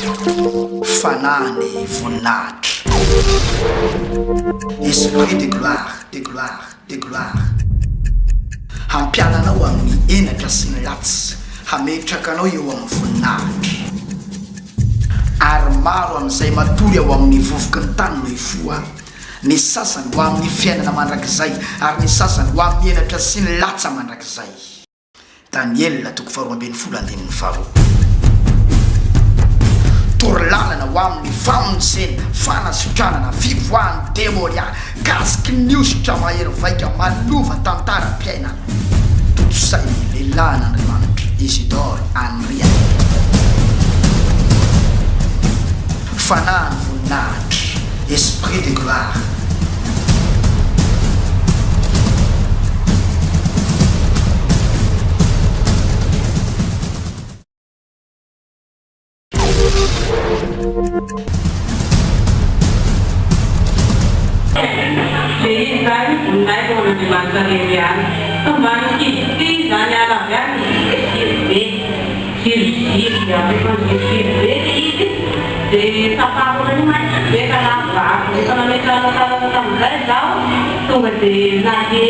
Fanany voninahitra. Esprit de gloire, de gloire, de gloire. Hampiananao amin'ny enatra sy ny latsy, hametrakanao eo amin'ny voninahitra. Ary maro amin'izay matory ao amin'ny vovoky ny tany no ifoa. Ny sasany ho amin'ny fiainana mandrakizay, ary ny sasany ho amin'ny enatra sy ny latsa mandrakizay. Daniel 2:24. Torlalana ho amin'ny famonjena, fanasotranana, fivoahany demonia, kasiky ny ositra mahery vaika malova tantaram-piainana. Totosay lehilahy n'Andriamanitra Isidore Andria. Fanany voninahitra, esprit de gloire. Jadi saya naik ke di masa kalian, kemarin kita nanya kan, sih ya memang di apa pun macam mereka apa, kalau mereka kalau tunggu di nanti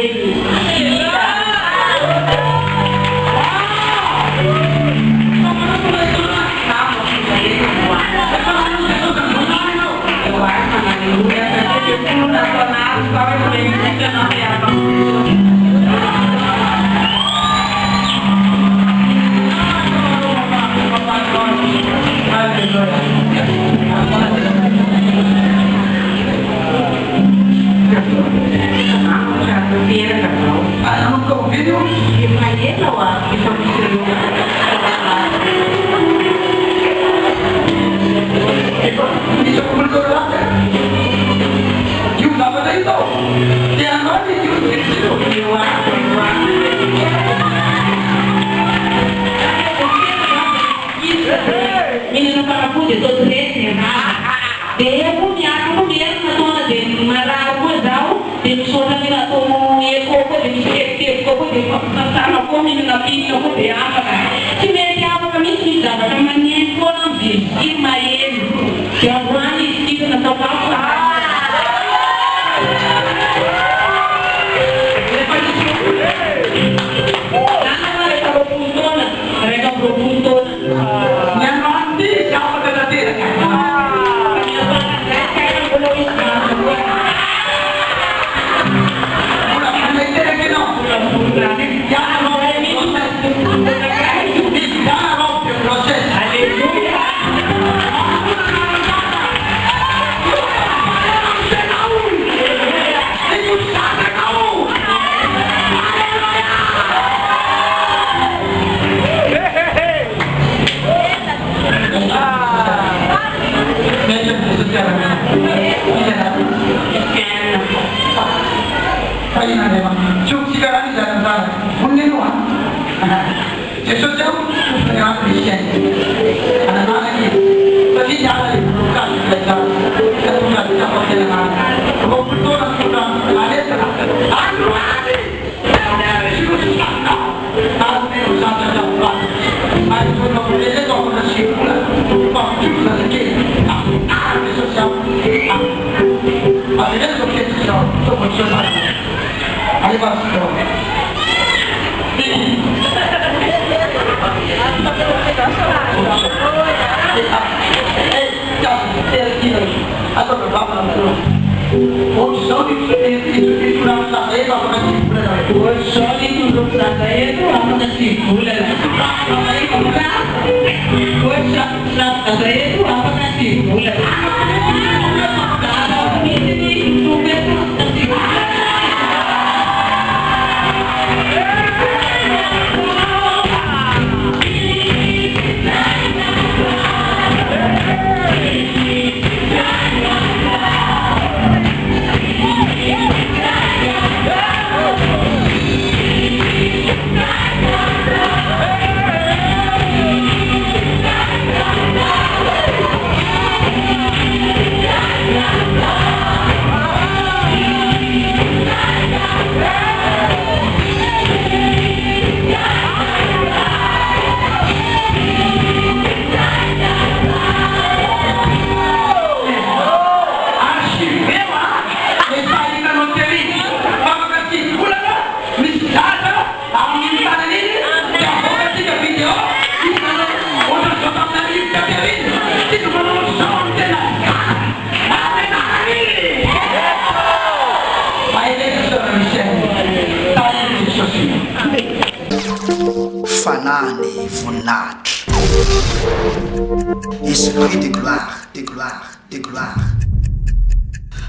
esprit de gloire, de gloire, de gloire.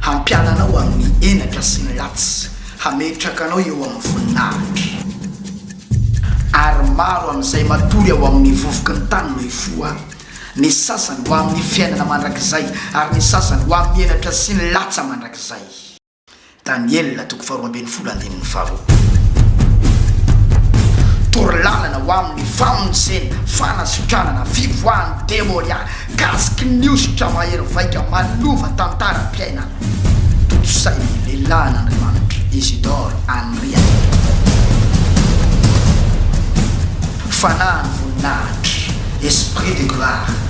Hampiananao amin'ny enatra sy ny latsy, hametraka anao eo amin'ny voninahitra. Ary maro amin'izay matory ao amin'ny vovoky ny tany no hifoa, ny sasany ho amin'ny fiainana mandrakizay, ary ny sasany ho amin'ny enatra sy ny latsa mandrakizay. Daniel toko 12:5. Torlalana ho amin'ny famonjena, fanasotranana, fivoahany demoniaka, gasiky ny osotra mahery vaika malova tantaram-piainana. Totsay lehilahin'Andriamanitra Isidore Andria. Fanahany voninahitra, esprit de gloire.